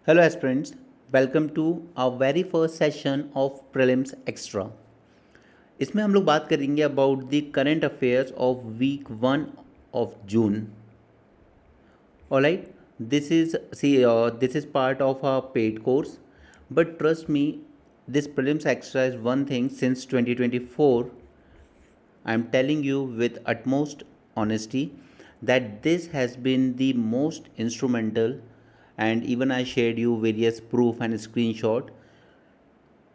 Hello aspirants, welcome to our very first session of Prelims Extra. इसमें हम लोग बात करेंगे about the current affairs of week 1 of June. Alright, this is part of our paid course, but trust me, this Prelims Extra is one thing since 2024. I am telling you with utmost honesty that this has been the most instrumental, and even I shared you various proof and screenshot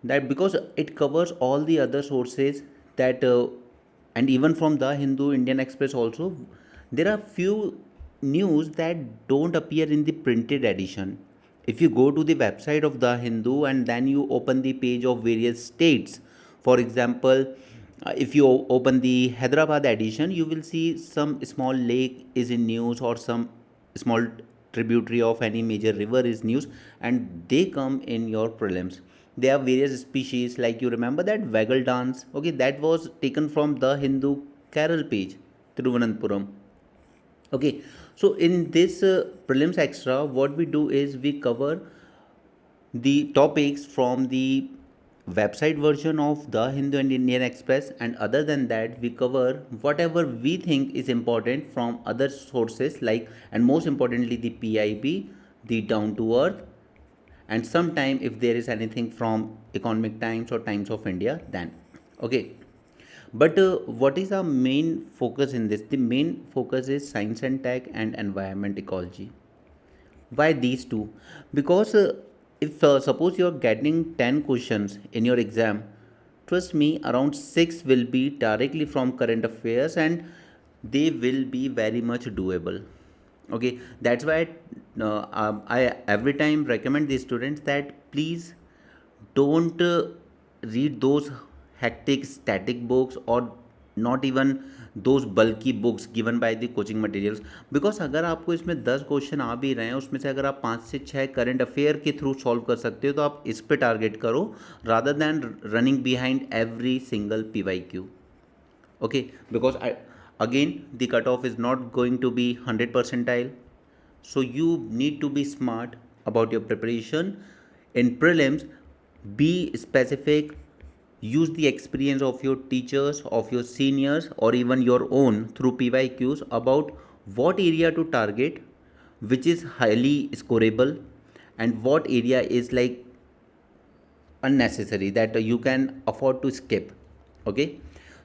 that because it covers all the other sources that and even from the Hindu Indian Express also there are few news that don't appear in the printed edition. If you go to the website of the Hindu and then you open the page of various states, for example, if you open the Hyderabad edition, you will see some small lake is in news or some small tributary of any major river is news, and they come in your prelims. There are various species, like you remember that waggle dance, okay, that was taken from the Hindu Carol page, Thiruvananthapuram. Okay, so in this prelims extra, what we do is we cover the topics from the website version of the Hindu and Indian Express, and other than that we cover whatever we think is important from other sources, like, and most importantly, the PIB, the Down to Earth, and sometime if there is anything from Economic Times or Times of India, then okay. But what is our main focus in this? The main focus is science and tech and environment ecology. Why these two? Because if suppose you are getting 10 questions in your exam, trust me, around 6 will be directly from current affairs, and they will be very much doable. Okay, that's why I every time recommend the students that please don't read those hectic static books, or not even those bulky books given by the coaching materials. Because अगर आपको इसमें 10 question आ भी रहे हैं, उसमें से अगर आप 5 से 6 करंट अफेयर के थ्रू सॉल्व कर सकते हो तो आप इस पे टारगेट करो, rather than running behind every single PYQ. Okay, because again the cutoff is not going to be 100 percentile, so you need to be smart about your preparation in prelims. Be specific, use the experience of your teachers, of your seniors, or even your own through PYQs about what area to target, which is highly scoreable, and what area is like unnecessary that you can afford to skip. Okay,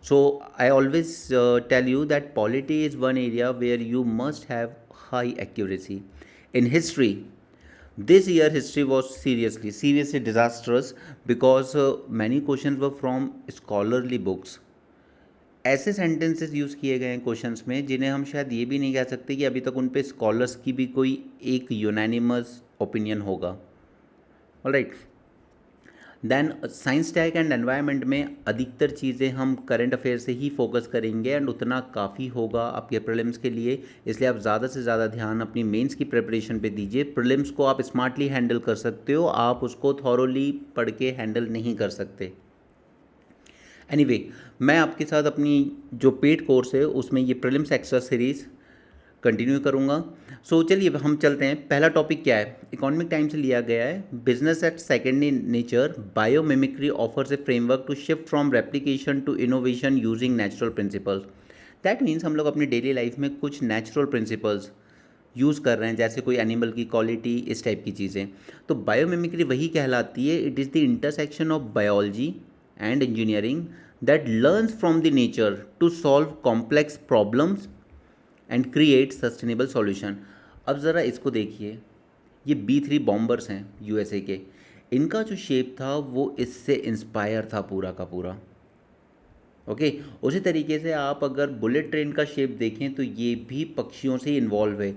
so I always tell you that polity is one area where you must have high accuracy. In history, this year history was seriously disastrous, because many questions were from scholarly books. ऐसे sentences use किए गए हैं questions में जिन्हें हम शायद ये भी नहीं कह सकते कि अभी तक उन पे स्कॉलर्स की भी कोई एक यूनानिमस ओपिनियन होगा. Alright, then science tech and environment में अधिकतर चीज़ें हम करंट अफेयर से ही फोकस करेंगे, एंड उतना काफ़ी होगा आपके प्रीलिम्स के लिए. इसलिए आप ज़्यादा से ज़्यादा ध्यान अपनी मेंस की प्रिपरेशन पे दीजिए. प्रीलिम्स को आप स्मार्टली हैंडल कर सकते हो, आप उसको थॉरोली पढ़ के हैंडल नहीं कर सकते. एनीवे मैं आपके साथ अपनी जो पेड कोर्स है उसमें ये प्रीलिम्स एक्स्ट्रा सीरीज़ कंटिन्यू करूँगा. सो चलिए हम चलते हैं. पहला टॉपिक क्या है? इकोनॉमिक टाइम से लिया गया है. Business at second in nature, biomimicry offers a framework to shift from replication to innovation using natural principles. That means हम लोग अपनी डेली लाइफ में कुछ नेचुरल प्रिंसिपल्स यूज़ कर रहे हैं, जैसे कोई एनिमल की क्वालिटी, इस टाइप की चीज़ें. तो बायोमिमिक्री वही कहलाती है. It is the intersection of biology and engineering that learns from the nature to solve complex problems and create sustainable solution. अब ज़रा इसको देखिए. ये B3 बॉम्बर्स हैं USA के. इनका जो शेप था वो इससे इंस्पायर था पूरा का पूरा. ओके, उसी तरीके से आप अगर बुलेट ट्रेन का शेप देखें तो ये भी पक्षियों से इन्वॉल्व है.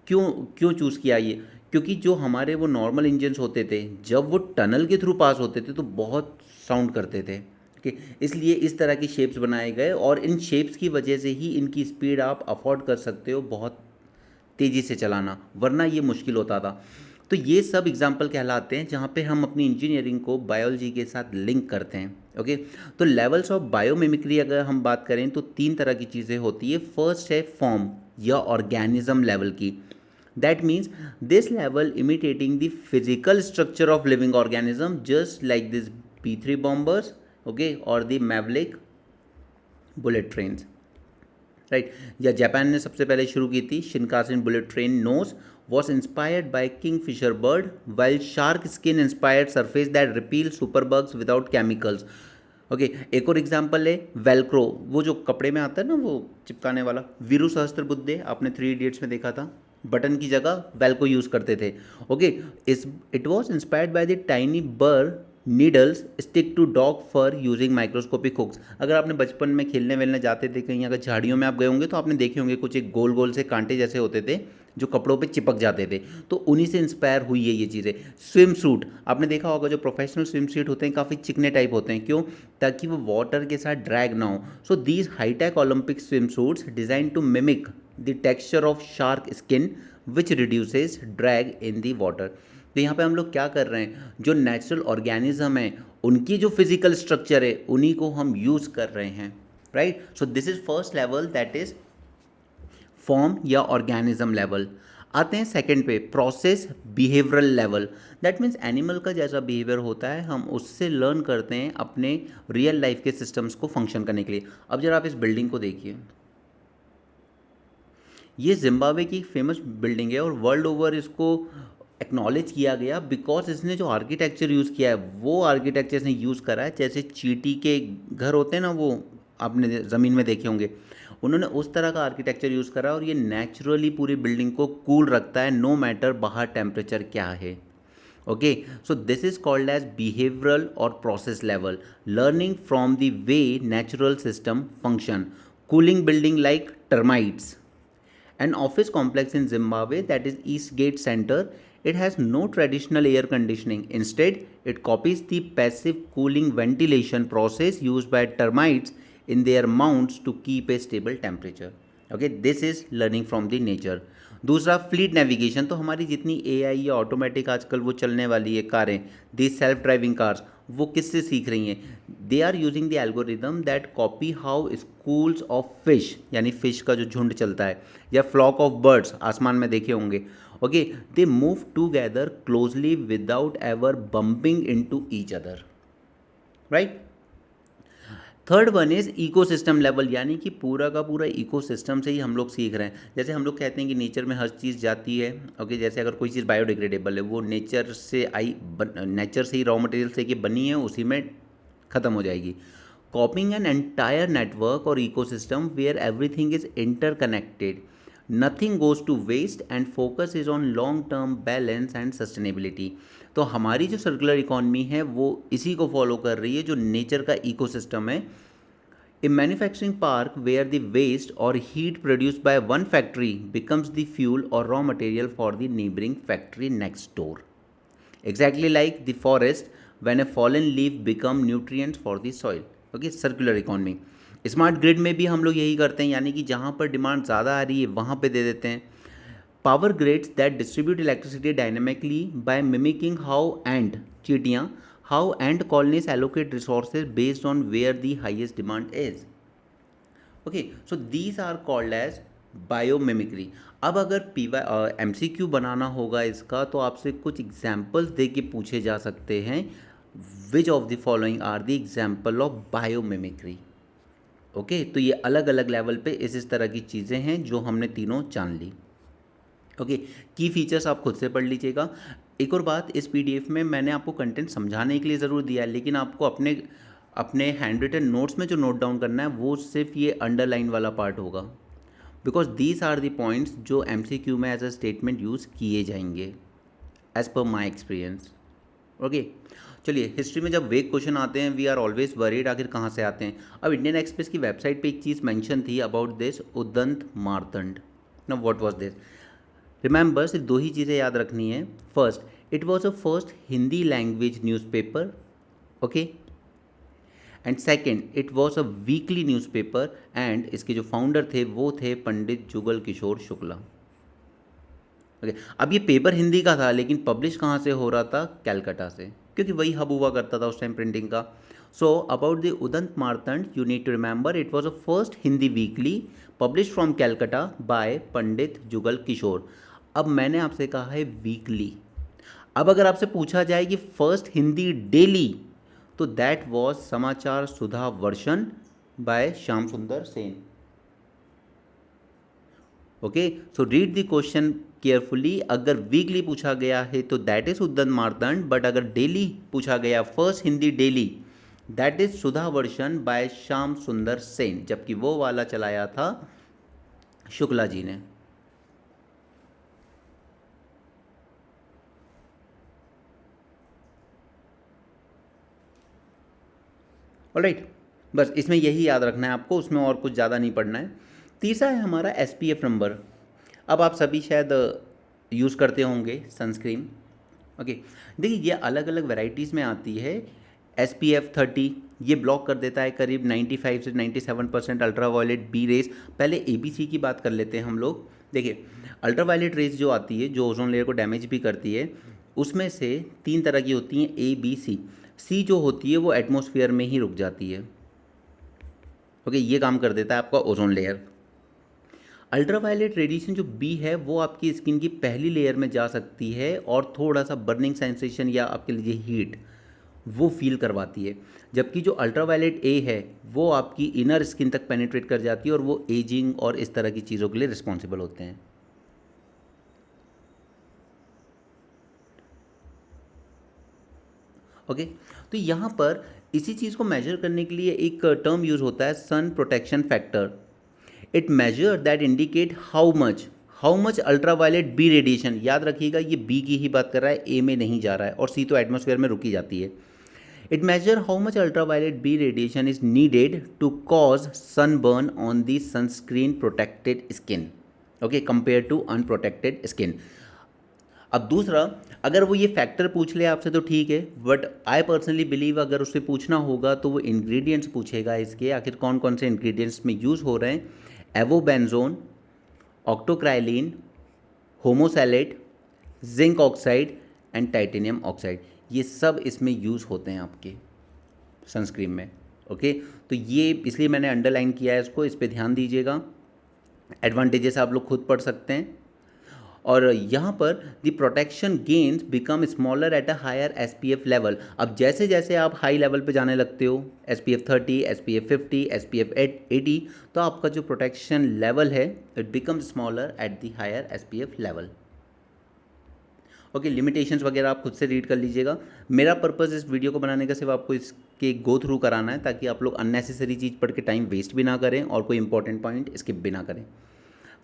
क्यों क्यों चूज़ किया ये? क्योंकि जो हमारे वो नॉर्मल इंजन्स होते थे, जब वो टनल के थ्रू पास होते थे तो बहुत साउंड करते थे. ओके, इसलिए इस तरह की शेप्स बनाए गए, और इन शेप्स की वजह से ही इनकी स्पीड आप अफोर्ड कर सकते हो बहुत तेज़ी से चलाना, वरना ये मुश्किल होता था. तो ये सब एग्जाम्पल कहलाते हैं जहाँ पे हम अपनी इंजीनियरिंग को बायोलॉजी के साथ लिंक करते हैं. ओके, तो लेवल्स ऑफ बायोमिमिक्री अगर हम बात करें तो 3 तरह की चीज़ें होती है. फर्स्ट है फॉर्म या ऑर्गेनिज्म लेवल की. That means this level imitating the physical structure of living organism, just like this P3 bombers, okay, or the Maverick bullet trains, right. या जापान ने सबसे पहले शुरू की थी Shinkansen bullet train nose was inspired by kingfisher bird, while shark skin inspired surface that repel superbugs without chemicals. Okay एक और example है वेलक्रो, वो जो कपड़े में आता है ना वो चिपकाने वाला. वीरू सहस्त्रबुद्धे आपने 3 इडियट्स में देखा था, बटन की जगह वेलक्रो यूज़ करते थे. ओके इस it was inspired by the tiny burr needles stick to dog fur using microscopic hooks. अगर आपने बचपन में खेलने वेलने जाते थे कहीं, अगर झाड़ियों में आप गए होंगे तो आपने देखे होंगे कुछ एक गोल गोल से कांटे जैसे होते थे जो कपड़ों पे चिपक जाते थे, तो उन्हीं से इंस्पायर हुई है ये चीज़ें. स्विम सूट आपने देखा होगा, जो प्रोफेशनल स्विम सूट होते हैं काफ़ी चिकने टाइप होते हैं, क्यों? ताकि वो वाटर के साथ ड्रैग ना हो. So these high tech Olympic swim suits design to mimic the texture of shark skin which reduces drag in the water. तो यहाँ पे हम लोग क्या कर रहे हैं, जो नेचुरल ऑर्गेनिज्म है उनकी जो फिजिकल स्ट्रक्चर है उन्हीं को हम यूज़ कर रहे हैं, right. So this is first level, that is form या ऑर्गेनिज्म लेवल. आते हैं सेकंड पे, process behavioural level. That means animal का जैसा बिहेवियर होता है हम उससे लर्न करते हैं अपने रियल लाइफ के सिस्टम्स को फंक्शन करने के लिए. अब जरा आप इस बिल्डिंग को देखिए, ये जिम्बाब्वे की फेमस बिल्डिंग है और वर्ल्ड ओवर इसको एक्नॉलेज किया गया बिकॉज इसने जो आर्किटेक्चर यूज़ किया है वो आर्किटेक्चर इसने यूज़ करा है. जैसे चींटी के घर होते हैं ना, वो आपने ज़मीन में देखे होंगे, उन्होंने उस तरह का आर्किटेक्चर यूज़ करा और ये नेचुरली पूरी बिल्डिंग को कूल रखता है नो मैटर बाहर टेम्परेचर क्या है. Okay so this is called as behavioural और process level, learning from the way natural system function. Cooling building like termites. An office complex in Zimbabwe, that is Eastgate Center, it has no traditional air conditioning. Instead, it copies the passive cooling ventilation process used by termites in their mounds to keep a stable temperature. Okay, this is learning from the nature. दूसरा fleet navigation. तो हमारी जितनी AI या automatic आजकल वो चलने वाली है कारें, दी सेल्फ ड्राइविंग कार्स, वो किससे सीख रही हैं? They are using the algorithm that copy how schools of fish, यानी फिश का जो झुंड चलता है, या फ्लॉक ऑफ बर्ड्स आसमान में देखे होंगे. Okay they move together closely without ever bumping into each other, right. Third one is ecosystem level, यानी कि पूरा का पूरा इकोसिस्टम से ही हम लोग सीख रहे हैं. जैसे हम लोग कहते हैं कि नेचर में हर चीज़ जाती है. ओके जैसे अगर कोई चीज़ बायोडिग्रेडेबल है वो नेचर से नेचर से ही रॉ मटेरियल से कि बनी है उसी में ख़त्म हो जाएगी. कॉपिंग एन एंटायर नेटवर्क और ecosystem where everything is interconnected, nothing goes to waste and focus is on long term balance and sustainability. तो हमारी जो सर्कुलर इकॉनमी है वो इसी को फॉलो कर रही है, जो नेचर का इकोसिस्टम है. A manufacturing park where the waste और heat produced by one factory becomes the fuel और raw material for the neighbouring factory next door. Exactly like the forest when a fallen leaf become nutrients for the soil. Okay circular economy. Smart grid में भी हम लोग यही करते हैं, यानी कि जहाँ पर डिमांड ज़्यादा आ रही है वहाँ पे दे देते हैं. Power grids that distribute electricity dynamically by mimicking how ant चींटियाँ how ant colonies allocate resources based on where the highest demand is. Okay so these are called as biomimicry. अब अगर MCQ बनाना होगा इसका तो आपसे कुछ एग्जाम्पल्स दे के पूछे जा सकते हैं, which of the following are the example of biomimicry. Okay तो ये अलग अलग लेवल पे इस तरह की चीज़ें हैं जो हमने तीनों जान ली. ओके की फीचर्स आप खुद से पढ़ लीजिएगा. एक और बात, इस PDF में मैंने आपको कंटेंट समझाने के लिए ज़रूर दिया है, लेकिन आपको अपने हैंड रिटन नोट्स में जो नोट डाउन करना है वो सिर्फ ये अंडरलाइन वाला पार्ट होगा, because these are the points जो MCQ में एज अ स्टेटमेंट यूज़ किए जाएंगे एज पर माई एक्सपीरियंस. ओके चलिए, हिस्ट्री में जब वेग क्वेश्चन आते हैं वी आर ऑलवेज वरीड आखिर कहाँ से आते हैं. अब इंडियन एक्सप्रेस की वेबसाइट पे एक चीज़ मेंशन थी अबाउट दिस उदंत मार्तंड. ना व्हाट वाज दिस? रिमेंबर सिर्फ 2 ही चीज़ें याद रखनी है. First, it was a first Hindi language newspaper. Okay and second, it was a weekly newspaper and इसके जो फाउंडर थे वो थे पंडित जुगल किशोर शुक्ला. ओके अब ये पेपर हिंदी का था लेकिन पब्लिश कहाँ से हो रहा था? कैलकाटा से, क्योंकि वही हब हुआ करता था उस टाइम प्रिंटिंग का. So about the Udant Martand you need to remember it was a first Hindi weekly publish from Calcutta by Pandit Jugal Kishore. अब मैंने आपसे कहा है वीकली। अब अगर आपसे पूछा जाए कि फर्स्ट हिंदी डेली, तो that was Samachar Sudha Varshan by Shyam Sundar Sen. Okay, so read the question carefully. अगर वीकली पूछा गया है तो that is Udant Martand, but अगर डेली पूछा गया first Hindi daily, that is Sudha Varshan by Shyam Sundar Sen, जबकि वो वाला चलाया था शुक्ला जी ने। ऑलराइट, बस इसमें यही याद रखना है आपको, उसमें और कुछ ज़्यादा नहीं पढ़ना है। तीसरा है हमारा SPF नंबर। अब आप सभी शायद यूज़ करते होंगे सनस्क्रीन। ओके, देखिए ये अलग अलग वैरायटीज़ में आती है। SPF 30 ये ब्लॉक कर देता है करीब 95 से 97% अल्ट्रावायलेट बी रेस। पहले ABC की बात कर लेते हैं हम लोग। देखिए अल्ट्रावायलेट रेस जो आती है, जो ओजोन लेयर को डैमेज भी करती है, उसमें से 3 तरह की होती हैं, A B C। सी जो होती है वो एटमॉस्फेयर में ही रुक जाती है। ओके, ये काम कर देता है आपका ओजोन लेयर। अल्ट्रावायलेट रेडिएशन जो बी है वो आपकी स्किन की पहली लेयर में जा सकती है और थोड़ा सा बर्निंग सेंसेशन या आपके लिए हीट वो फील करवाती है। जबकि जो अल्ट्रावायलेट ए है वो आपकी इनर स्किन तक पेनिट्रेट कर जाती है और वो एजिंग और इस तरह की चीज़ों के लिए रिस्पॉन्सिबल होते हैं। ओके, तो यहाँ पर इसी चीज़ को मेजर करने के लिए एक टर्म यूज़ होता है, sun protection factor. It measure that indicate how much ultraviolet B radiation. याद रखिएगा ये बी की ही बात कर रहा है, ए में नहीं जा रहा है, और सी तो एटमॉस्फेयर में रुकी जाती है। It measure how much ultraviolet B radiation is needed to cause sunburn on the sunscreen protected skin, okay, compare to unprotected skin. अब दूसरा, अगर वो ये फैक्टर पूछ ले आपसे तो ठीक है, बट आई पर्सनली बिलीव अगर उससे पूछना होगा तो वो इंग्रेडिएंट्स पूछेगा इसके, आखिर कौन कौन से इंग्रेडिएंट्स में यूज़ हो रहे हैं। Avobenzone, octocrylene, homosalate, zinc oxide and titanium oxide, ये सब इसमें यूज़ होते हैं आपके सनस्क्रीन में। ओके, तो ये इसलिए मैंने अंडरलाइन किया है इसको, इस पर ध्यान दीजिएगा। एडवांटेजेस आप लोग खुद पढ़ सकते हैं। और यहाँ पर the protection gains become smaller at a higher SPF level. अब जैसे जैसे आप हाई लेवल पे जाने लगते हो, SPF 30, SPF 50, SPF 80, तो आपका जो प्रोटेक्शन लेवल है it become smaller at the higher SPF level. Okay, limitations वगैरह आप खुद से रीड कर लीजिएगा। मेरा पर्पज़ इस वीडियो को बनाने का सिर्फ आपको इसके गो थ्रू कराना है, ताकि आप लोग अननेसेसरी चीज़ पढ़ के टाइम वेस्ट भी ना करें और कोई इंपॉर्टेंट पॉइंट स्किप भी ना करें।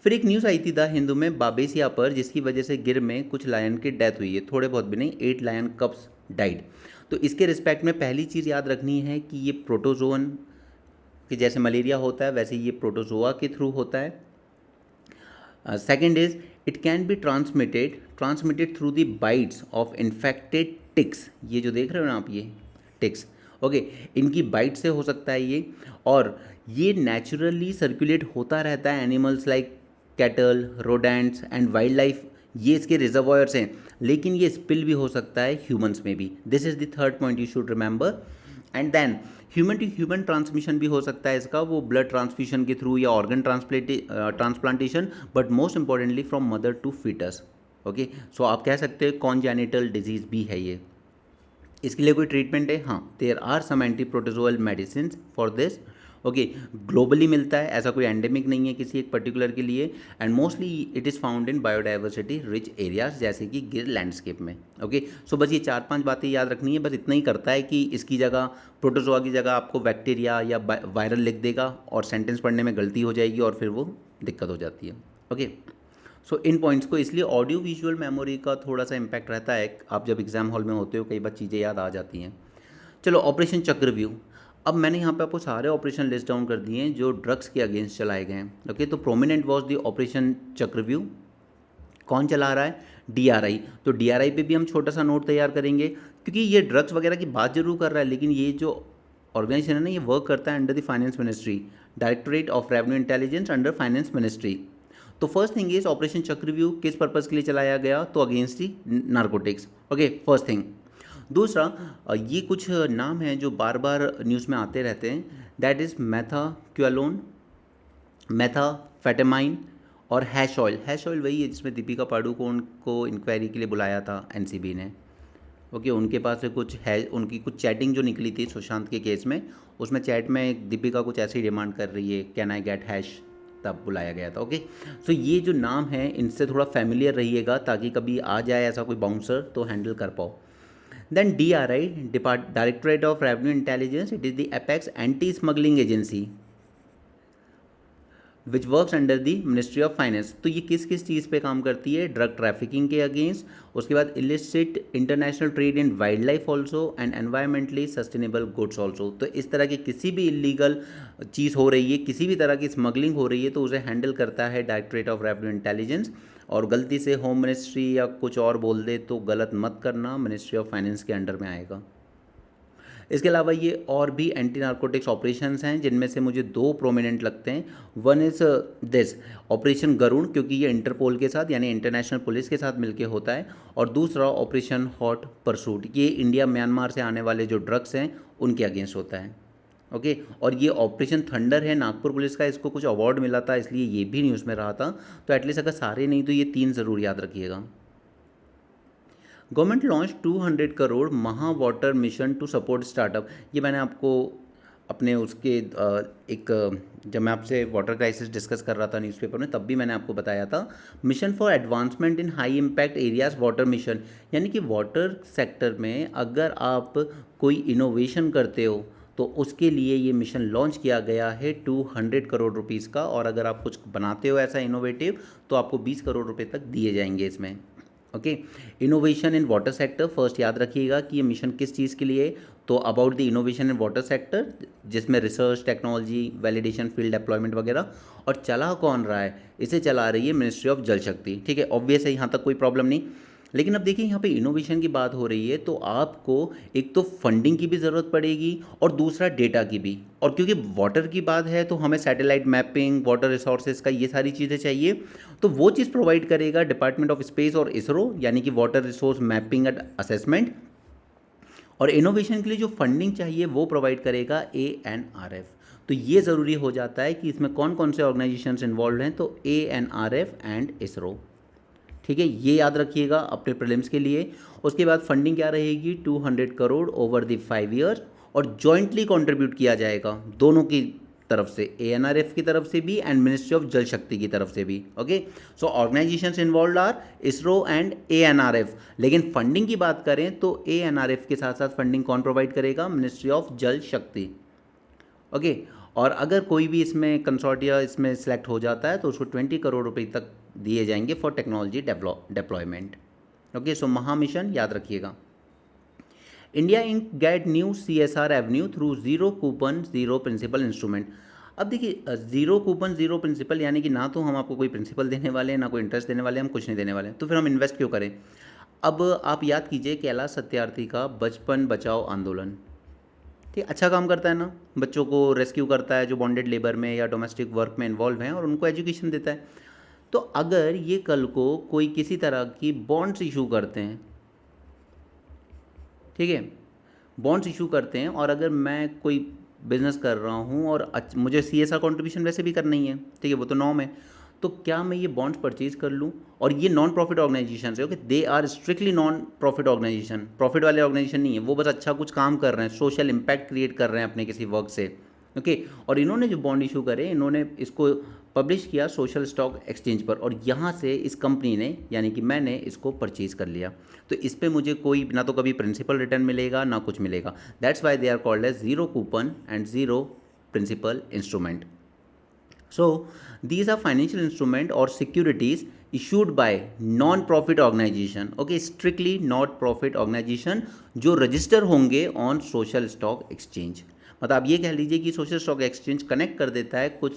फिर एक न्यूज़ आई थी द हिंदू में बाबेसिया पर, जिसकी वजह से गिर में कुछ लायन की डेथ हुई है, थोड़े बहुत भी नहीं, 8 लायन कप्स डाइड। तो इसके रिस्पेक्ट में पहली चीज़ याद रखनी है कि ये प्रोटोजोन कि जैसे मलेरिया होता है वैसे ये प्रोटोजोआ के थ्रू होता है। Second is it can be transmitted through the bites of infected ticks. ये जो देख रहे हो ना आप, ये टिक्स, ओके, इनकी बाइट से हो सकता है ये। और ये नेचुरली सर्कुलेट होता रहता है animals like cattle, rodents and wild life, ये इसके रिजर्वॉयर्स हैं, लेकिन ये स्पिल भी हो सकता है ह्यूमंस में भी। This is the third point you should remember. And then human to human transmission भी हो सकता है इसका, वो ब्लड ट्रांसफ्यूशन के थ्रू या organ transplantation, but most importantly from mother to foetus. Okay, so आप कह सकते हैं कॉन्जेनिटल डिजीज़ भी है ये। इसके लिए कोई ट्रीटमेंट है? हाँ, there are some anti protozoal medicine for this. Okay, globally मिलता है, ऐसा कोई एंडेमिक नहीं है किसी एक पर्टिकुलर के लिए। And mostly it is found in biodiversity rich areas, जैसे कि गिर लैंडस्केप में। ओके, सो बस ये 4-5 बातें याद रखनी है। बस इतना ही करता है कि इसकी जगह, प्रोटोजोआ की जगह आपको बैक्टीरिया या वायरल लिख देगा और सेंटेंस पढ़ने में गलती हो जाएगी और फिर वो दिक्कत हो जाती है। ओके, सो इन पॉइंट्स को, इसलिए ऑडियो विजुअल मेमोरी का थोड़ा सा इम्पैक्ट रहता है। आप जब एग्जाम हॉल में होते हो कई बार चीज़ें याद आ जाती हैं। चलो, ऑपरेशन चक्रव्यूह। अब मैंने यहाँ पे आपको सारे ऑपरेशन लिस्ट डाउन कर दिए हैं जो ड्रग्स के अगेंस्ट चलाए गए हैं। ओके, तो प्रोमिनेंट वॉज द ऑपरेशन चक्रव्यूह। कौन चला रहा है? DRI। तो DRI पे भी हम छोटा सा नोट तैयार करेंगे, क्योंकि ये ड्रग्स वगैरह की बात जरूर कर रहा है, लेकिन ये जो ऑर्गेनाइजेशन है ना, ये वर्क करता है under the finance ministry, directorate of revenue intelligence under finance ministry. तो फर्स्ट थिंग इज ऑपरेशन चक्रव्यूह किस पर्पज़ के लिए चलाया गया? तो against the narcotics. Okay, first thing. दूसरा, ये कुछ नाम हैं जो बार बार न्यूज़ में आते रहते हैं, दैट इज़ मैथाक्वालोन, मैथाफेटामाइन और हैश ऑयल वही है जिसमें दीपिका पाडुकोण को इंक्वायरी के लिए बुलाया था एनसीबी ने। ओके, उनके पास से कुछ है, उनकी कुछ चैटिंग जो निकली थी सुशांत के केस में, उसमें चैट में दीपिका कुछ ऐसी डिमांड कर रही है, कैन आई गेट हैश, तब बुलाया गया था। ओके, सो ये जो नाम है इनसे थोड़ा फैमिलियर रहिएगा ताकि कभी आ जाए ऐसा कोई बाउंसर तो हैंडल कर पाओ। Then DRI, directorate of revenue intelligence, it is the apex anti smuggling agency which works under the ministry of finance. तो ये किस किस चीज़ पे काम करती है? ड्रग ट्रैफिकिंग के अगेंस्ट, उसके बाद illicit international trade in wild life also and environmentally sustainable goods also. तो इस तरह की किसी भी इलीगल चीज़ हो रही है, किसी भी तरह की स्मगलिंग हो रही है तो उसे हैंडल करता है डायरेक्टरेट ऑफ रेवेन्यू इंटेलिजेंस। और गलती से होम मिनिस्ट्री या कुछ और बोल दे तो गलत मत करना, मिनिस्ट्री ऑफ फाइनेंस के अंडर में आएगा। इसके अलावा ये और भी एंटी नार्कोटिक्स ऑपरेशंस हैं जिनमें से मुझे दो प्रोमिनेंट लगते हैं। One is this operation Garud, क्योंकि ये इंटरपोल के साथ यानी इंटरनेशनल पुलिस के साथ मिलके होता है। और दूसरा ऑपरेशन हॉट परसूट, ये इंडिया म्यांमार से आने वाले जो ड्रग्स हैं उनके अगेंस्ट होता है। ओके, और ये ऑपरेशन थंडर है नागपुर पुलिस का, इसको कुछ अवार्ड मिला था इसलिए ये भी न्यूज़ में रहा था। तो एटलीस्ट अगर सारे नहीं तो ये 3 ज़रूर याद रखिएगा। Government launch 200 crore Maha water mission to support startup. ये मैंने आपको अपने उसके जब मैं आपसे वाटर क्राइसिस डिस्कस कर रहा था न्यूज़पेपर में तब भी मैंने आपको बताया था। Mission for advancement in high impact areas water mission, यानी कि वाटर सेक्टर में अगर आप कोई इनोवेशन करते हो तो उसके लिए ये मिशन लॉन्च किया गया है 200 करोड़ रुपीज़ का। और अगर आप कुछ बनाते हो ऐसा इनोवेटिव तो आपको 20 करोड़ रुपए तक दिए जाएंगे इसमें। Okay, innovation in water sector, first याद रखिएगा कि ये मिशन किस चीज़ के लिए। तो about the innovation in water sector जिसमें research, technology, validation, field deployment वगैरह। और चला कौन रहा है? इसे चला रही है मिनिस्ट्री ऑफ जल शक्ति। ठीक है, ऑब्वियस है, यहाँ तक कोई प्रॉब्लम नहीं। लेकिन अब देखिए यहाँ पे इनोवेशन की बात हो रही है तो आपको एक तो फंडिंग की भी ज़रूरत पड़ेगी और दूसरा डेटा की भी। और क्योंकि वाटर की बात है तो हमें सैटेलाइट मैपिंग, वाटर रिसोर्सेज का ये सारी चीज़ें चाहिए। तो वो चीज़ प्रोवाइड करेगा डिपार्टमेंट ऑफ स्पेस और इसरो, यानी कि water resource mapping and assessment. और इनोवेशन के लिए जो फंडिंग चाहिए वो प्रोवाइड करेगा ANRF। तो ये ज़रूरी हो जाता है कि इसमें कौन कौन से ऑर्गेनाइजेशंस इन्वॉल्व हैं, तो ANRF एंड इसरो। ठीक है, ये याद रखिएगा अपने प्रीलिम्स के लिए। उसके बाद फंडिंग क्या रहेगी? 200 करोड़ ओवर द 5 ईयर्स और जॉइंटली कंट्रीब्यूट किया जाएगा दोनों की तरफ से, ANRF की तरफ से भी एंड मिनिस्ट्री ऑफ जल शक्ति की तरफ से भी। Okay, so organisations involve are ISRO and ANRF। लेकिन फंडिंग की बात करें तो ANRF के साथ साथ फंडिंग कौन प्रोवाइड करेगा? मिनिस्ट्री ऑफ जल शक्ति। ओके, और अगर कोई भी इसमें कंसोर्टिया इसमें सेलेक्ट हो जाता है तो उसको 20 करोड़ रुपए तक दिए जाएंगे for technology deployment. Okay, so Maha mission याद रखिएगा। India Inc get new CSR avenue through zero coupon zero principal instrument. अब देखिए जीरो कूपन जीरो प्रिंसिपल, यानी कि ना तो हम आपको कोई प्रिंसिपल देने वाले हैं ना कोई इंटरेस्ट देने वाले हैं, हम कुछ नहीं देने वाले हैं, तो फिर हम इन्वेस्ट क्यों करें? अब आप याद कीजिए कैलाश सत्यार्थी का बचपन बचाओ आंदोलन, ठीक, अच्छा काम करता है ना, बच्चों को रेस्क्यू करता है जो बॉन्डेड लेबर में या डोमेस्टिक वर्क में इन्वॉल्व हैं और उनको एजुकेशन देता है। तो अगर ये कल को कोई किसी तरह की बॉन्ड्स इशू करते हैं, ठीक है, बॉन्ड्स इशू करते हैं और अगर मैं कोई बिजनेस कर रहा हूँ और मुझे CSR कंट्रीब्यूशन वैसे भी करना ही है, ठीक है, वो तो नॉर्म है, तो क्या मैं ये बॉन्ड्स परचेज कर लूँ? और ये नॉन प्रॉफिट ऑर्गेनाइजेशन है, okay, they are strictly non profit organisation, profit वाले ऑर्गेनाइजेशन नहीं है, वो बस अच्छा कुछ काम कर रहे हैं, सोशल इम्पैक्ट क्रिएट कर रहे हैं अपने किसी वर्क से। ओके, और इन्होंने जो बॉन्ड इशू करे इन्होंने इसको पब्लिश किया सोशल स्टॉक एक्सचेंज पर और यहाँ से इस कंपनी ने यानी कि मैंने इसको परचेज कर लिया। तो इस पर मुझे कोई ना तो कभी प्रिंसिपल रिटर्न मिलेगा ना कुछ मिलेगा। That's why they are called as zero coupon and zero principal instrument. So these are financial instrument or securities issued by non-profit organization, okay, strictly not profit organization जो रजिस्टर होंगे on social stock exchange. मतलब आप ये कह लीजिए कि social stock exchange connect कर देता है कुछ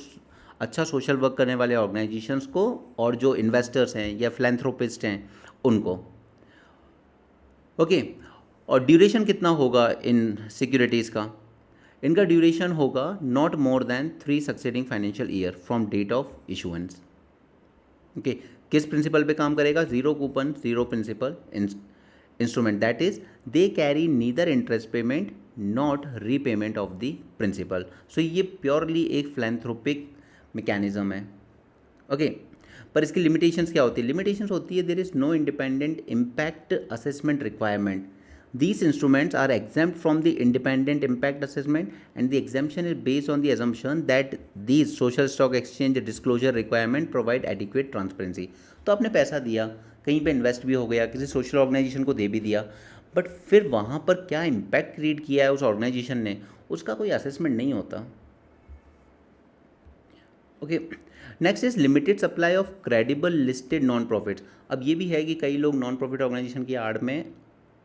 अच्छा सोशल वर्क करने वाले ऑर्गेनाइजेशंस को और जो इन्वेस्टर्स हैं या फिलैंथ्रोपिस्ट हैं उनको। ओके, और ड्यूरेशन कितना होगा इन सिक्योरिटीज़ का? इनका ड्यूरेशन होगा not more than 3 succeeding financial year from date of issuance. Okay, किस प्रिंसिपल पे काम करेगा? Zero coupon zero principal instrument, that is they carry neither interest payment not repayment of the principal. So ये purely एक philanthropic mechanism है। Okay, पर इसकी limitations क्या होती है? लिमिटेशंस होती है, there is no independent impact assessment requirement. These instruments are exempt from the independent impact assessment, and the exemption is based on the assumption that these social stock exchange disclosure requirement provide adequate transparency. तो आपने पैसा दिया, कहीं पे invest भी हो गया, किसी सोशल ऑर्गेनाइजेशन को दे भी दिया, बट फिर वहाँ पर क्या इम्पैक्ट क्रिएट किया है उस ऑर्गेनाइजेशन ने, उसका कोई असेसमेंट नहीं होता. Okay. Next is limited supply of credible listed non profits. अब ये भी है कि कई लोग नॉन प्रॉफिट ऑर्गेनाइजेशन की आड़ में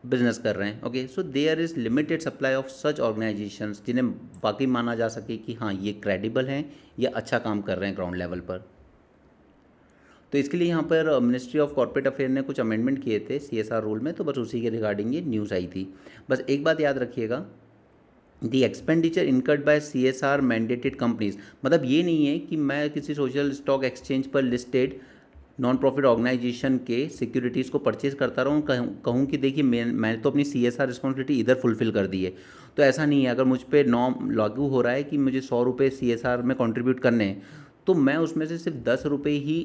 बिजनेस कर रहे हैं. Okay, so there is limited supply of such organisations जिन्हें वाकई माना जा सके कि हाँ ये क्रेडिबल हैं या अच्छा काम कर रहे हैं ग्राउंड लेवल पर. तो इसके लिए यहाँ पर मिनिस्ट्री ऑफ कॉर्पोरेट अफेयर ने कुछ अमेंडमेंट किए थे CSR रूल में, तो बस उसी के रिगार्डिंग ये न्यूज़ आई थी. बस एक बात याद रखिएगा, the expenditure incurred by CSR mandated companies. मतलब ये नहीं है कि मैं किसी सोशल स्टॉक एक्सचेंज पर लिस्टेड नॉन प्रॉफिट ऑर्गेनाइजेशन के सिक्योरिटीज़ को परचेज करता रहूँ, कहूँ कि देखिए मैंने तो अपनी CSR रिस्पॉन्सिबिलिटी इधर फुलफिल कर दी है. तो ऐसा नहीं है. अगर मुझ पर नॉर्म लागू हो रहा है कि मुझे 100 रुपये CSR में कंट्रीब्यूट करने हैं, तो मैं उसमें से सिर्फ 10 रुपये ही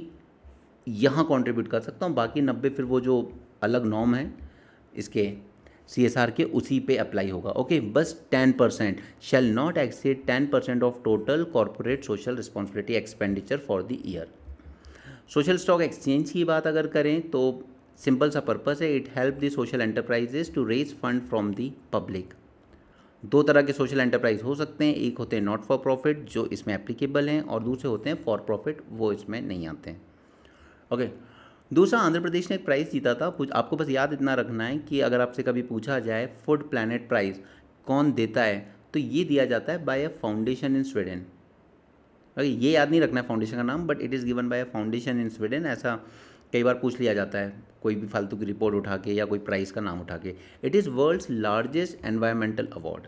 यहाँ कंट्रीब्यूट कर सकता हूँ, बाकी 90 फिर वो जो अलग नॉर्म है इसके CSR के उसी पे अप्लाई होगा. ओके, बस 10% shall not exceed 10% of total corporate social responsibility expenditure for the year. Social stock exchange की बात अगर करें तो सिंपल सा पर्पस है, it help the social enterprises to raise fund from the public. दो तरह के सोशल एंटरप्राइज हो सकते हैं, एक होते हैं नॉट फॉर प्रॉफिट जो इसमें एप्लीकेबल हैं, और दूसरे होते हैं फॉर प्रॉफिट, वो इसमें नहीं आते हैं. ओके. दूसरा, आंध्र प्रदेश ने एक प्राइज़ जीता था. आपको बस याद इतना रखना है कि अगर आपसे कभी पूछा जाए फूड प्लैनेट प्राइज़ कौन देता है, तो ये दिया जाता है by a foundation in Sweden. Okay, ये याद नहीं रखना है फाउंडेशन का नाम, but it is given by a foundation in Sweden. ऐसा कई बार पूछ लिया जाता है कोई भी फालतू की रिपोर्ट उठा के या कोई प्राइज़ का नाम उठा के. It is world's largest environmental award.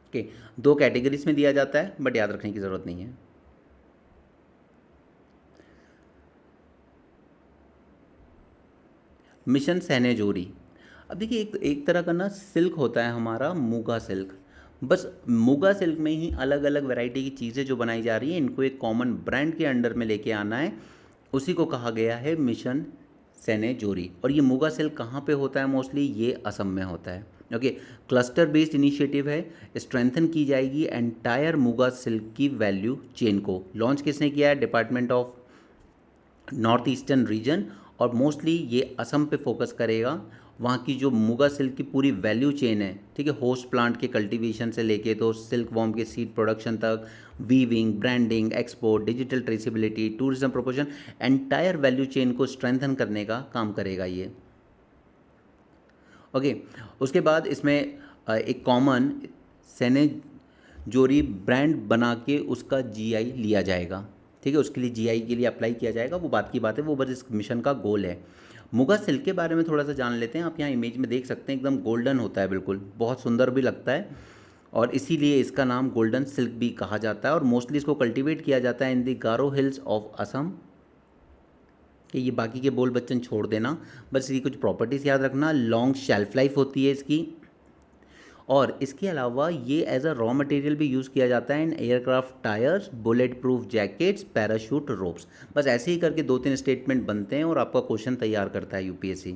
Okay, 2 categories में दिया जाता है, बट याद रखने की ज़रूरत नहीं है. मिशन सहनेजोरी. अब देखिए, एक तरह का ना सिल्क होता है हमारा, मूगा सिल्क. बस मूगा सिल्क में ही अलग अलग वैरायटी की चीज़ें जो बनाई जा रही हैं, इनको एक कॉमन ब्रांड के अंडर में लेके आना है. उसी को कहा गया है मिशन सहनेजोरी. और ये मूगा सिल्क कहाँ पे होता है मोस्टली? ये असम में होता है. ओके, क्लस्टर बेस्ड इनिशिएटिव है. स्ट्रेंथन की जाएगी एंटायर मूगा सिल्क की वैल्यू चेन को. लॉन्च किसने किया है? Department of north eastern region. और मोस्टली ये असम पे फोकस करेगा. वहाँ की जो मूगा सिल्क की पूरी वैल्यू चेन है, ठीक है, होस्ट प्लांट के कल्टीवेशन से लेके तो सिल्क वॉर्म के सीड प्रोडक्शन तक, weaving, branding, export, digital traceability, tourism प्रपोजन, एंटायर वैल्यू चेन को स्ट्रेंथन करने का काम करेगा ये. ओके. उसके बाद इसमें एक कॉमन सेनेजोरी ब्रांड बना के उसका GI लिया जाएगा. ठीक है, उसके लिए GI के लिए अप्लाई किया जाएगा, वो बात की बात है, वो बस इस मिशन का गोल है. मूगा सिल्क के बारे में थोड़ा सा जान लेते हैं. आप यहाँ इमेज में देख सकते हैं, एकदम गोल्डन होता है, बिल्कुल बहुत सुंदर भी लगता है, और इसीलिए इसका नाम गोल्डन सिल्क भी कहा जाता है. और मोस्टली इसको कल्टीवेट किया जाता है in the Garo hills of Assam. कि ये बाकी के बोल बच्चन छोड़ देना, बस इसकी कुछ प्रॉपर्टीज़ याद रखना. लॉन्ग शेल्फ लाइफ होती है इसकी, और इसके अलावा ये एज अ रॉ मटेरियल भी यूज़ किया जाता है in aircraft tyres, bullet proof jackets, parachute ropes. बस ऐसे ही करके 2-3 स्टेटमेंट बनते हैं और आपका क्वेश्चन तैयार करता है UPSC.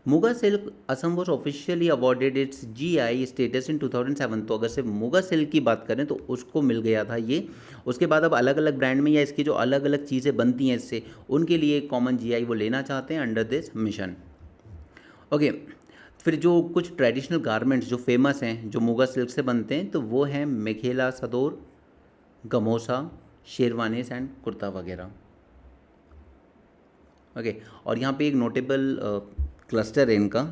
Muga silk Assam was officially awarded it's GI status in 2007. तो अगर सिर्फ मूगा सिल्क की बात करें तो उसको मिल गया था ये. उसके बाद अब अलग अलग ब्रांड में या इसकी जो अलग अलग चीज़ें बनती हैं इससे, उनके लिए एक कॉमन GI वो लेना चाहते हैं अंडर दिस मिशन. ओके. फिर जो कुछ ट्रेडिशनल गारमेंट्स जो फेमस हैं जो मूगा सिल्क से बनते हैं, तो वो हैं मेखेला सदोर, गमोसा, शेरवानीस एंड कुर्ता वगैरह. ओके. और यहाँ पे एक नोटेबल क्लस्टर है इनका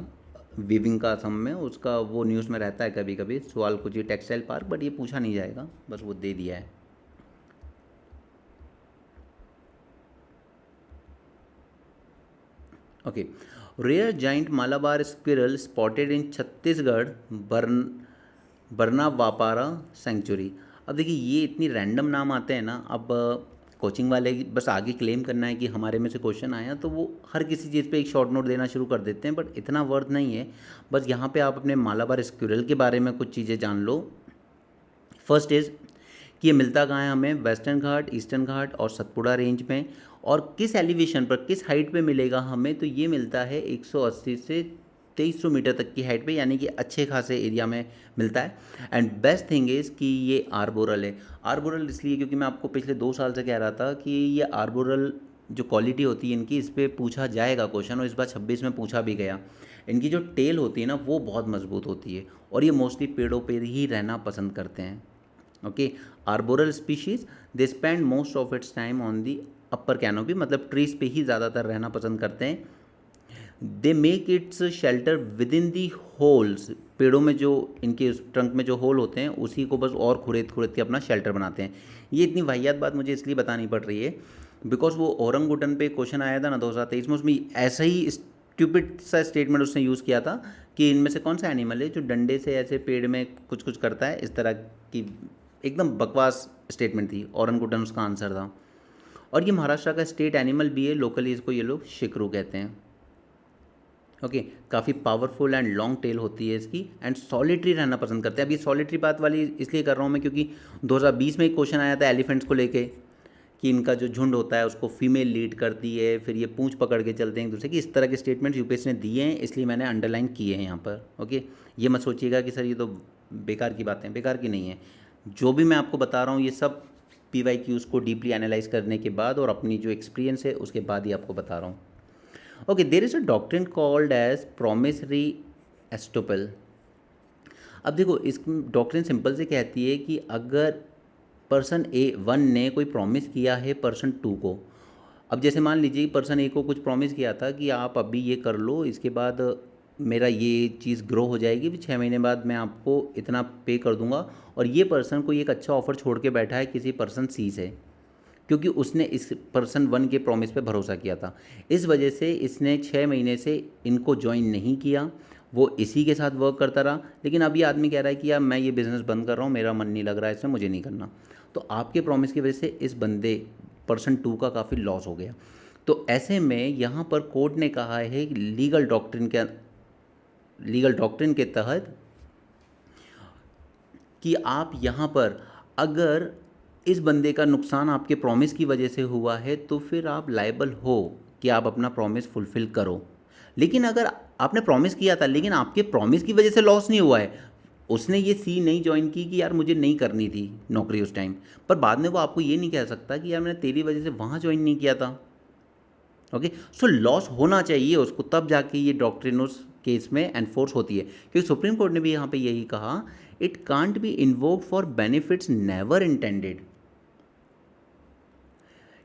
वीविंग का असम में, उसका वो न्यूज़ में रहता है कभी कभी, सुआलकुची टेक्सटाइल पार्क, बट ये पूछा नहीं जाएगा, बस वो दे दिया है. Okay. Rare giant Malabar squirrel spotted in Chhattisgarh Barnawapara sanctuary. अब देखिए, ये इतनी रैंडम नाम आते हैं ना. अब कोचिंग वाले बस आगे क्लेम करना है कि हमारे में से क्वेश्चन आया, तो वो हर किसी चीज़ पे एक शॉर्ट नोट देना शुरू कर देते हैं, बट इतना वर्थ नहीं है. बस यहाँ पे आप अपने मालाबार स्क्विरल के बारे में कुछ चीज़ें जान लो. फर्स्ट इज़ कि ये मिलता कहाँ है हमें? वेस्टर्न घाट, ईस्टर्न घाट और सतपुड़ा रेंज में. और किस एलिवेशन पर, किस हाइट पे मिलेगा हमें, तो ये मिलता है 180 से 2300 मीटर तक की हाइट पे, यानी कि अच्छे खासे एरिया में मिलता है। एंड बेस्ट थिंग इज़ कि ये आर्बोरल है। आर्बोरल इसलिए क्योंकि मैं आपको पिछले 2 साल से कह रहा था कि ये आर्बोरल जो क्वालिटी होती है इनकी, इस पर पूछा जाएगा क्वेश्चन, और इस बार 26 में पूछा भी गया। इनकी जो टेल होती है ना वो बहुत मजबूत होती है, और ये मोस्टली पेड़ों पर ही रहना पसंद करते हैं। Okay, arboreal species they spend most of its time on the upper canopy, मतलब ट्रीज पे ही ज़्यादातर रहना पसंद करते हैं। They make its shelter with in the holes, पेड़ों में जो इनके ट्रंक में जो होल होते हैं उसी को बस और खुरेद खुरेद के अपना शेल्टर बनाते हैं। ये इतनी वाहियात बात मुझे इसलिए बतानी पड़ रही है बिकॉज वो औरंगुटन पे क्वेश्चन आया था ना 2023 में, उसमें ऐसा ही स्टूपिड सा स्टेटमेंट उसने यूज़ किया था कि इनमें से कौन सा एनिमल है जो डंडे से ऐसे पेड़ में कुछ कुछ करता है, इस तरह की एकदम बकवास स्टेटमेंट थी। औरंगुटन उसका आंसर था। और ये महाराष्ट्र का स्टेट एनिमल भी है, लोकली इसको ये लोग शिकरू कहते हैं। ओके, काफ़ी पावरफुल एंड लॉन्ग टेल होती है इसकी, एंड सॉलिटरी रहना पसंद करते हैं। अब ये सॉलिटरी बात वाली इसलिए कर रहा हूँ मैं क्योंकि 2020 में एक क्वेश्चन आया था एलिफेंट्स को लेके कि इनका जो झुंड होता है उसको फीमेल लीड करती है, फिर ये पूंछ पकड़ के चलते हैं एक दूसरे की। इस तरह के स्टेटमेंट्स यूपीएससी ने दिए हैं, इसलिए मैंने अंडरलाइन किए हैं यहाँ पर। ओके, ये मत सोचिएगा कि सर ये तो बेकार की बातें, बेकार की नहीं है। जो भी मैं आपको बता रहा हूँ ये सब PYQs को डीपली एनालाइज करने के बाद और अपनी जो एक्सपीरियंस है उसके बाद ही आपको बता रहा हूँ। Okay, there is a doctrine called as promissory estoppel. अब देखो, इस डॉक्ट्रिन सिंपल से कहती है कि अगर पर्सन A1 ने कोई प्रॉमिस किया है पर्सन 2 को, अब जैसे मान लीजिए पर्सन A को कुछ प्रॉमिस किया था कि आप अभी ये कर लो, इसके बाद मेरा ये चीज़ ग्रो हो जाएगी, फिर 6 महीने बाद मैं आपको इतना पे कर दूंगा, और ये पर्सन कोई एक अच्छा ऑफर छोड़ के बैठा है किसी पर्सन C से, क्योंकि उसने इस पर्सन 1 के प्रॉमिस पे भरोसा किया था। इस वजह से इसने 6 महीने से इनको ज्वाइन नहीं किया, वो इसी के साथ वर्क करता रहा। लेकिन अब ये आदमी कह रहा है कि यार मैं ये बिज़नेस बंद कर रहा हूँ, मेरा मन नहीं लग रहा है इसमें, मुझे नहीं करना। तो आपके प्रॉमिस की वजह से इस बंदे पर्सन 2 का काफ़ी लॉस हो गया। तो ऐसे में यहाँ पर कोर्ट ने कहा है कि लीगल डॉक्ट्रिन के तहत कि आप यहाँ पर अगर इस बंदे का नुकसान आपके प्रॉमिस की वजह से हुआ है तो फिर आप लायबल हो कि आप अपना प्रॉमिस फुलफ़िल करो। लेकिन अगर आपने प्रॉमिस किया था लेकिन आपके प्रॉमिस की वजह से लॉस नहीं हुआ है, उसने ये C नहीं ज्वाइन की कि यार मुझे नहीं करनी थी नौकरी उस टाइम पर, बाद में वो आपको ये नहीं कह सकता कि यार मैंने तेरी वजह से वहाँ ज्वाइन नहीं किया था। ओके, सो लॉस होना चाहिए उसको, तब जाके ये डॉक्ट्रिन उस केस में एनफोर्स होती है। क्योंकि सुप्रीम कोर्ट ने भी यहाँ पे यही कहा, it can't be invoked for benefits never intended.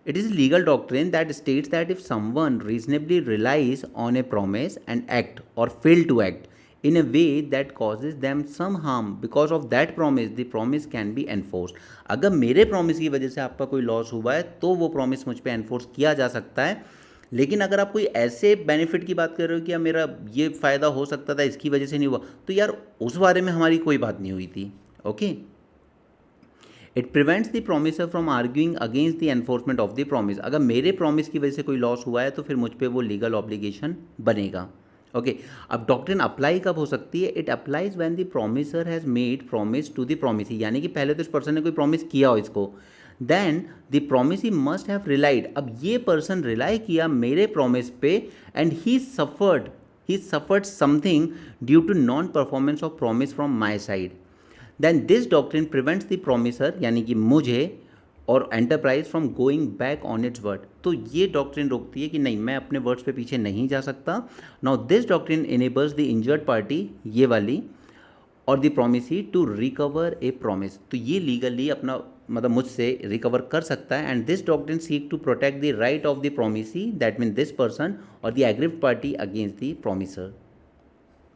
It is a legal doctrine that states that if someone reasonably relies on a promise and act or fail to act in a way that causes them some harm because of that promise, the promise can be enforced. अगर मेरे promise की वजह से आपका कोई loss हुआ है तो वो promise मुझ पे एनफोर्स किया जा सकता है। लेकिन अगर आप कोई ऐसे बेनिफिट की बात कर रहे हो कि यार मेरा ये फ़ायदा हो सकता था इसकी वजह से नहीं हुआ, तो यार उस बारे में हमारी कोई बात नहीं हुई थी। Okay, it prevents the promisor from arguing against the enforcement of the promise. अगर मेरे प्रॉमिस की वजह से कोई लॉस हुआ है तो फिर मुझ पे वो लीगल ऑब्लिगेशन बनेगा। ओके, अब डॉक्ट्रिन अप्लाई कब हो सकती है? It applies when the promisor has made promise to the promisee, यानी कि पहले तो इस पर्सन ने कोई प्रॉमिस किया हो इसको, then the promisee must have relied. अब ये पर्सन रिलाई किया मेरे प्रॉमिस पे and he suffered something due to non performance of promise from my side, then this doctrine prevents the promisor, यानी कि मुझे और enterprise from going back on its word. तो ये डॉक्ट्रिन रोकती है कि नहीं, मैं अपने वर्ड्स पे पीछे नहीं जा सकता। Now this doctrine enables the injured party, ये वाली, और the promisee to recover a promise. तो ये लीगली अपना मतलब मुझसे रिकवर कर सकता है। And this doctrine seek to protect the right of the promisee, that mean this person और the aggrieved party against the promisor.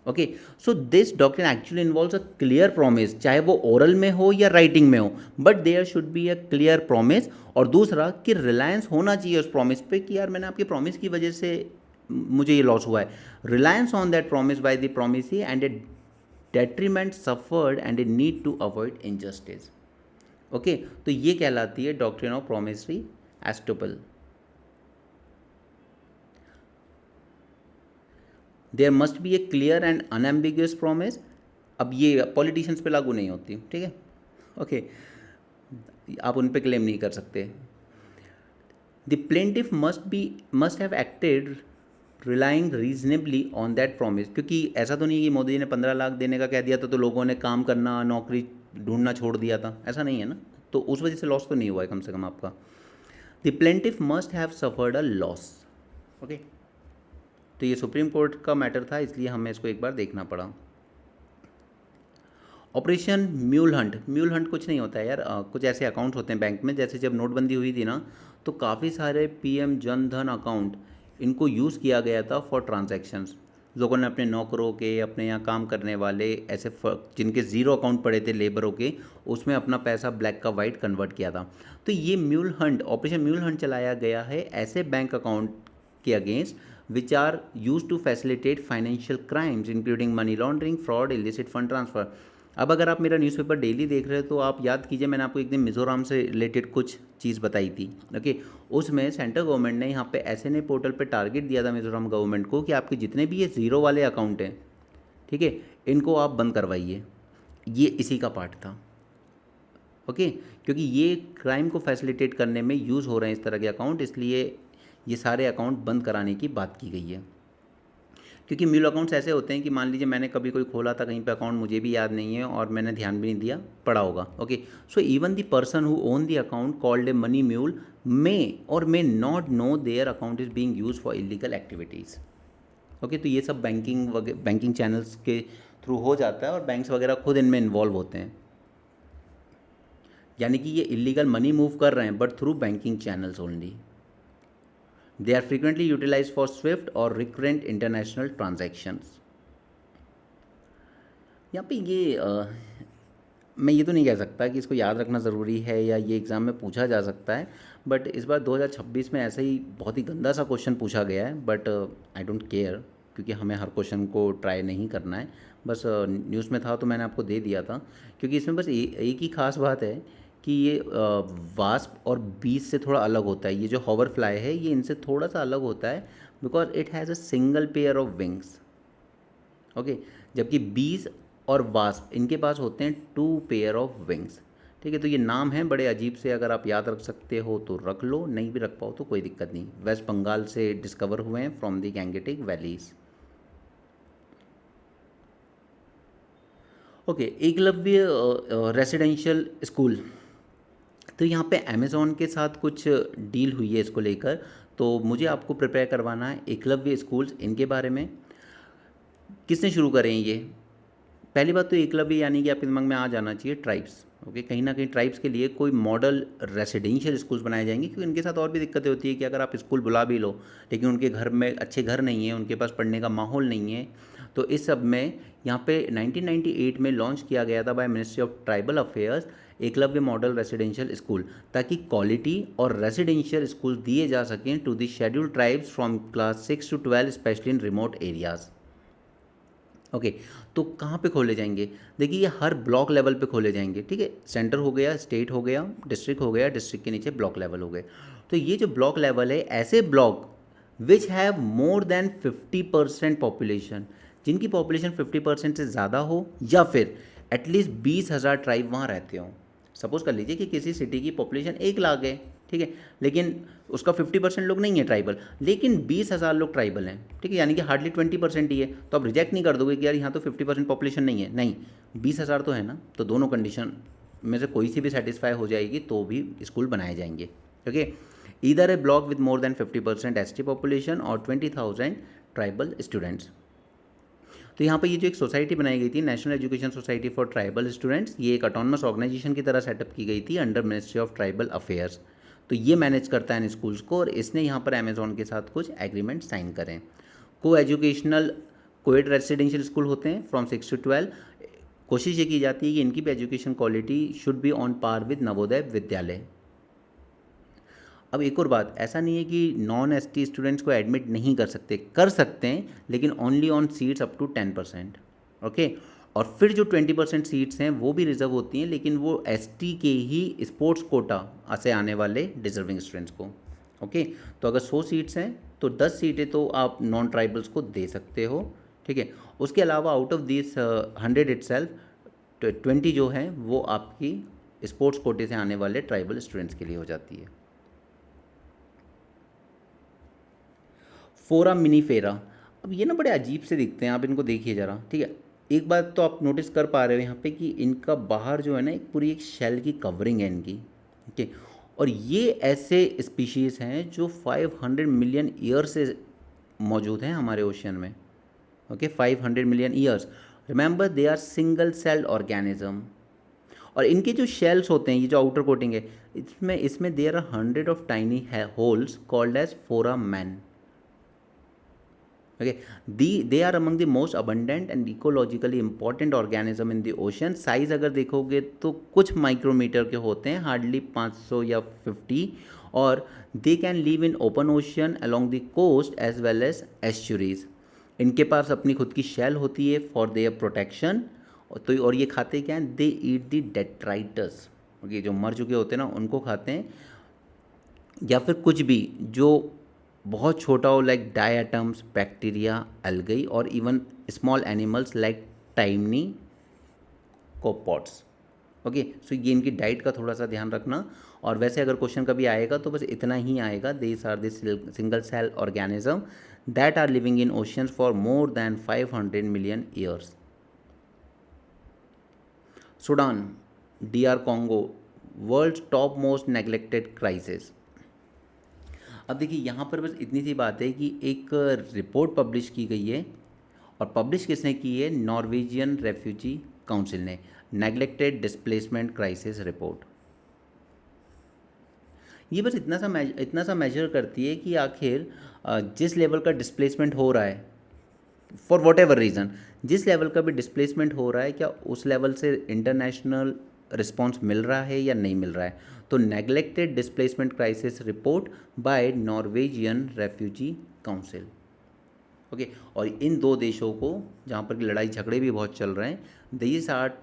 Okay, so this doctrine actually involves a clear promise, चाहे वो oral में हो या writing में हो, but there should be a clear promise. और दूसरा कि रिलायंस होना चाहिए उस प्रॉमिस पे कि यार मैंने आपके प्रॉमिस की वजह से मुझे ये लॉस हुआ है, reliance on that promise by the promisee and a detriment suffered and a need to avoid injustice. Okay, तो ये कहलाती है doctrine of promissory estoppel. There must be a clear and unambiguous promise. अब ये politicians पे लागू नहीं होती, ठीक है। ओके, आप उन पे क्लेम नहीं कर सकते। The plaintiff must have acted relying reasonably on that promise, क्योंकि ऐसा तो नहीं कि मोदी जी ने 15 लाख देने का कह दिया था तो लोगों ने काम करना, नौकरी ढूंढना छोड़ दिया था, ऐसा नहीं है ना। तो उस वजह से लॉस तो नहीं हुआ है कम से कम आपका। The plaintiff must have suffered a loss. Okay, तो ये सुप्रीम कोर्ट का मैटर था, इसलिए हमें इसको एक बार देखना पड़ा। Operation mule Hunt, mule Hunt कुछ नहीं होता है यार, कुछ ऐसे अकाउंट्स होते हैं बैंक में, जैसे जब नोटबंदी हुई थी ना, तो काफ़ी सारे पीएम जन धन अकाउंट इनको यूज़ किया गया था फॉर ट्रांजैक्शंस। लोगों ने अपने नौकरों के, अपने यहाँ काम करने वाले ऐसे जिनके ज़ीरो अकाउंट पड़े थे लेबरों के, उसमें अपना पैसा ब्लैक का वाइट कन्वर्ट किया था। तो ये mule hunt, operation mule hunt चलाया गया है ऐसे बैंक अकाउंट के against which are use to facilitate financial crimes including money laundering, fraud, illicit fund transfer. अब अगर आप मेरा न्यूज़पेपर डेली देख रहे हो तो आप याद कीजिए, मैंने आपको एक दिन मिज़ोरम से रिलेटेड कुछ चीज़ बताई थी। ओके, उसमें सेंट्रल गवर्नमेंट ने यहाँ पे एसएनए पोर्टल पे टारगेट दिया था मिज़ोरम गवर्नमेंट को कि आपके जितने भी ये ज़ीरो वाले अकाउंट हैं, ठीक है, इनको आप बंद करवाइए। ये इसी का पार्ट था। ओके, क्योंकि ये क्राइम को फैसिलिटेट करने में यूज़ हो रहे हैं इस तरह के अकाउंट, इसलिए ये सारे अकाउंट बंद कराने की बात की गई है। क्योंकि म्यूल अकाउंट्स ऐसे होते हैं कि मान लीजिए मैंने कभी कोई खोला था कहीं पे अकाउंट, मुझे भी याद नहीं है और मैंने ध्यान भी नहीं दिया, पड़ा होगा। Okay, so even the person who own the account called a money mule may or may not know their account is being use for illegal activities. Okay, तो ये सब बैंकिंग चैनल्स के थ्रू हो जाता है और बैंक्स वगैरह खुद इनमें इन्वॉल्व होते हैं। यानी कि ये इलीगल मनी मूव कर रहे हैं but through banking channels only. They are frequently utilized for swift or recurrent international transactions. यहाँ पे ये मैं ये तो नहीं कह सकता कि इसको याद रखना ज़रूरी है या ये एग्ज़ाम में पूछा जा सकता है, बट इस बार 2026 में ऐसा ही बहुत ही गंदा सा क्वेश्चन पूछा गया है, बट आई डोंट केयर, क्योंकि हमें हर क्वेश्चन को ट्राई नहीं करना है। बस न्यूज़ में था तो मैंने आपको दे दिया था, क्योंकि इसमें बस एक ही खास बात है कि ये वास्प और बीस से थोड़ा अलग होता है। ये जो हॉवर फ्लाई है ये इनसे थोड़ा सा अलग होता है because it has a single pair of wings. Okay, जबकि बीस और वास्प इनके पास होते हैं 2 पेयर ऑफ विंग्स। ठीक है, तो ये नाम हैं बड़े अजीब से, अगर आप याद रख सकते हो तो रख लो, नहीं भी रख पाओ तो कोई दिक्कत नहीं। वेस्ट बंगाल से डिस्कवर हुए हैं from the Gangetic valleys. Okay, Eklavya residential school, तो यहाँ पे अमेज़ॉन के साथ कुछ डील हुई है इसको लेकर, तो मुझे आपको प्रिपेयर करवाना है एकलव्य स्कूल्स, इनके बारे में। किसने शुरू करें ये? पहली बात तो एकलव्य यानी कि आपके दिमाग में आ जाना चाहिए ट्राइब्स। ओके, कहीं ना कहीं ट्राइब्स के लिए कोई मॉडल रेसिडेंशियल स्कूल्स बनाए जाएंगे, क्योंकि इनके साथ और भी दिक्कतें होती है कि अगर आप स्कूल बुला भी लो लेकिन उनके घर में अच्छे घर नहीं है, उनके पास पढ़ने का माहौल नहीं है। तो इस सब में यहाँ पे 1998 में लॉन्च किया गया था by ministry of tribal affairs Eklavya model residential school, ताकि क्वालिटी और रेसिडेंशियल स्कूल दिए जा सकें to the scheduled tribes from class 6 to 12 specially in remote areas. Okay, तो कहाँ पे खोले जाएंगे? देखिए, ये हर ब्लॉक लेवल पे खोले जाएंगे। ठीक है, सेंटर हो गया, स्टेट हो गया, डिस्ट्रिक्ट हो गया, डिस्ट्रिक्ट के नीचे ब्लॉक लेवल हो गए। तो ये जो ब्लॉक लेवल है, ऐसे block which have more than 50% population, जिनकी पॉपुलेशन 50% से ज़्यादा हो या फिर एटलीस्ट 20,000 ट्राइब वहाँ रहते हों। सपोज़ कर लीजिए कि किसी सिटी की पॉपुलेशन 1 लाख है, ठीक है, लेकिन उसका 50% लोग नहीं है ट्राइबल, लेकिन 20,000 लोग ट्राइबल हैं। ठीक है, यानी कि हार्डली 20% ही है। तो आप रिजेक्ट नहीं कर दोगे कि यार यहाँ तो 50% पॉपुलेशन नहीं है, नहीं, 20,000 तो है ना। तो दोनों कंडीशन में से कोई सी भी सेटिस्फाई हो जाएगी तो भी स्कूल बनाए जाएंगे। Okay, either A block with more than 50% ST population और 20,000 ट्राइबल स्टूडेंट्स। तो यहाँ पे ये जो एक सोसाइटी बनाई गई थी, national education society for tribal students, ये एक ऑटोनमस ऑर्गेनाइजेशन की तरह सेटअप की गई थी under ministry of tribal affairs. तो ये मैनेज करता है इन स्कूल्स को, और इसने यहाँ पर अमेज़ॉन के साथ कुछ एग्रीमेंट साइन करें। को एजुकेशनल कोएड रेसिडेंशियल स्कूल होते हैं फ्रॉम 6 to 12। कोशिश ये की जाती है कि इनकी भी education quality should be on par with Navodaya Vidyalaya. अब एक और बात, ऐसा नहीं है कि नॉन एसटी स्टूडेंट्स को एडमिट नहीं कर सकते हैं, लेकिन only on seats up to 10%। Okay, और फिर जो 20% सीट्स हैं वो भी रिजर्व होती हैं, लेकिन वो एसटी के ही स्पोर्ट्स कोटा से आने वाले डिजर्विंग स्टूडेंट्स को। ओके, तो अगर 100 सीट्स हैं तो 10 सीटें तो आप नॉन ट्राइबल्स को दे सकते हो। ठीक है, उसके अलावा आउट ऑफ दिस 100 इटसेल्फ 20 जो हैं वो आपकी स्पोर्ट्स कोटे से आने वाले ट्राइबल स्टूडेंट्स के लिए हो जाती है। फोरा मिनीफेरा। अब ये ना बड़े अजीब से दिखते हैं, आप इनको देखिए ज़रा, ठीक है। एक बात तो आप नोटिस कर पा रहे हो यहाँ पे कि इनका बाहर जो है ना एक पूरी एक शेल की कवरिंग है इनकी, ठीक है। और ये ऐसे स्पीशीज़ हैं जो 500 मिलियन ईयर से मौजूद हैं हमारे ओशन में, okay. 500 million years. Remember they are single celled organism. और इनके जो शेल्स होते हैं, ये जो आउटर कोटिंग है, इसमें इसमें there are 100 of tiny holes called as foramen, okay. They are among the most abundant and ecologically important organism in the ocean. Size अगर देखोगे तो कुछ माइक्रोमीटर के होते हैं, हार्डली 500 या 50। और they can live in open ocean along the coast as well as estuaries. इनके पास अपनी खुद की शेल होती है फॉर देयर प्रोटेक्शन। तो और ये खाते क्या हैं, दे ईट द डेट्राइटस, ओके, जो मर चुके होते हैं ना उनको खाते हैं, या फिर कुछ भी जो बहुत छोटा हो, लाइक डायटम्स, बैक्टीरिया, एल्गी और even small animals like tiny copepods, okay. So ये इनकी डाइट का थोड़ा सा ध्यान रखना। और वैसे अगर क्वेश्चन कभी आएगा तो बस इतना ही आएगा, these are this single cell organism that are living in oceans for more than 500 million years. Sudan, DR Congo, world's top most neglected crisis. अब देखिए यहाँ पर बस इतनी सी बात है कि एक रिपोर्ट पब्लिश की गई है, और पब्लिश किसने की है, नॉर्वेजियन रेफ्यूजी काउंसिल ने, नेग्लेक्टेड डिस्प्लेसमेंट क्राइसिस रिपोर्ट। ये बस इतना सा मेजर करती है कि आखिर जिस लेवल का डिस्प्लेसमेंट हो रहा है, फॉर वॉट एवर रीज़न, जिस लेवल का भी डिस्प्लेसमेंट हो रहा है, क्या उस लेवल से इंटरनेशनल रिस्पॉन्स मिल रहा है या नहीं मिल रहा है। तो neglected displacement crisis report by Norwegian refugee council, okay. और इन दो देशों को, जहाँ पर लड़ाई झगड़े भी बहुत चल रहे हैं, these are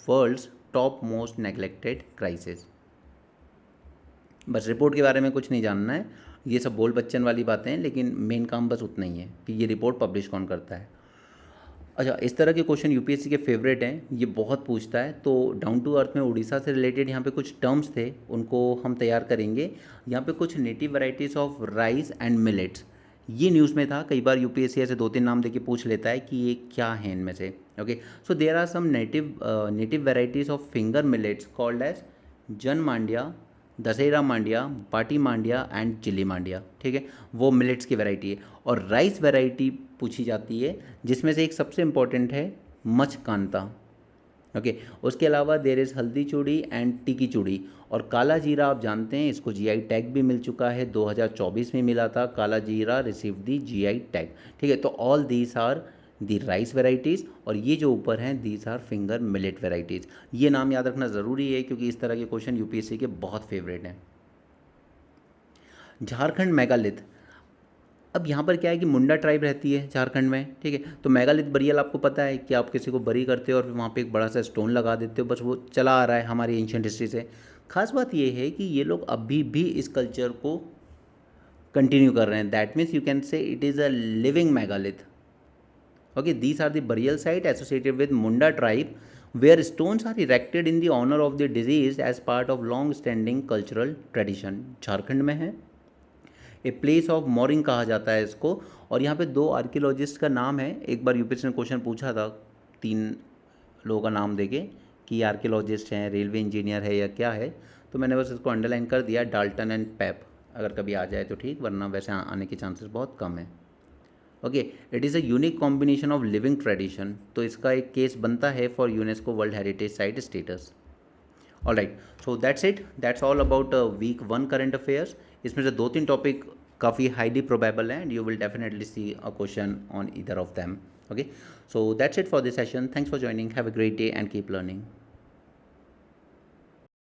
world's top most neglected crisis. बस रिपोर्ट के बारे में कुछ नहीं जानना है, ये सब बोल बच्चन वाली बातें हैं, लेकिन मेन काम बस उतना ही है कि ये रिपोर्ट पब्लिश कौन करता है। अच्छा, इस तरह के क्वेश्चन यूपीएससी के फेवरेट हैं, ये बहुत पूछता है। तो डाउन टू अर्थ में उड़ीसा से रिलेटेड यहाँ पे कुछ टर्म्स थे, उनको हम तैयार करेंगे। यहाँ पे कुछ native varieties of rice and millets, ये न्यूज़ में था। कई बार यूपीएससी ऐसे 2-3 नाम देके पूछ लेता है कि ये क्या है इनमें से, okay. So there are some native varieties of finger millets called as Jan Mandia, Dussehra Mandia, Pati Mandia and Chili Mandia, ठीक है। वो मिलेट्स की वैरायटी है। और राइस वैरायटी पूछी जाती है, जिसमें से एक सबसे इम्पॉर्टेंट है मचकांता, ओके। उसके अलावा देर इज़ हल्दी चूड़ी एंड टिकी चूड़ी। और काला जीरा आप जानते हैं, इसको जीआई टैग भी मिल चुका है, 2024 में मिला था। काला जीरा रिसीव दी जीआई टैग, ठीक है। तो all these are the rice varieties, और ये जो ऊपर हैं these are finger millet varieties. ये नाम याद रखना ज़रूरी है, क्योंकि इस तरह के क्वेश्चन यूपीएससी के बहुत फेवरेट हैं। झारखंड मेगालिथ। अब यहाँ पर क्या है कि मुंडा ट्राइब रहती है झारखंड में, ठीक है। तो मेगालिथ बरियल आपको पता है कि आप किसी को बरी करते हो और फिर वहाँ पे एक बड़ा सा स्टोन लगा देते हो, बस वो चला आ रहा है हमारी एंशियंट हिस्ट्री से। खास बात ये है कि ये लोग अभी भी इस कल्चर को कंटिन्यू कर रहे हैं। That means you can say it is a living megalith, okay. These are the burial site associated with Munda tribe, where stones are erected in the honor of the deceased as part of long standing cultural tradition. Jharkhand में है, a place of मॉरिंग कहा जाता है इसको। और यहाँ पे 2 archaeologist का नाम है। एक बार यूपीएससी ने क्वेश्चन पूछा था 3 लोगों का नाम देके कि आर्कियोलॉजिस्ट हैं, रेलवे इंजीनियर है या क्या है, तो मैंने बस इसको अंडरलाइन कर दिया, डाल्टन एंड पैप। अगर कभी आ जाए तो ठीक, वरना वैसे आने के चांसेस बहुत कम है, okay. It is a unique combination of living tradition, तो इसका एक केस बनता है for UNESCO world heritage site status. All right, so that's it, that's all about week 1 current affairs. इसमें से 2-3 टॉपिक काफ़ी हाईली प्रोबेबल हैं, and you will definitely see a question on either of them, okay. So that's it for this session, thanks for joining, have a great day and keep learning.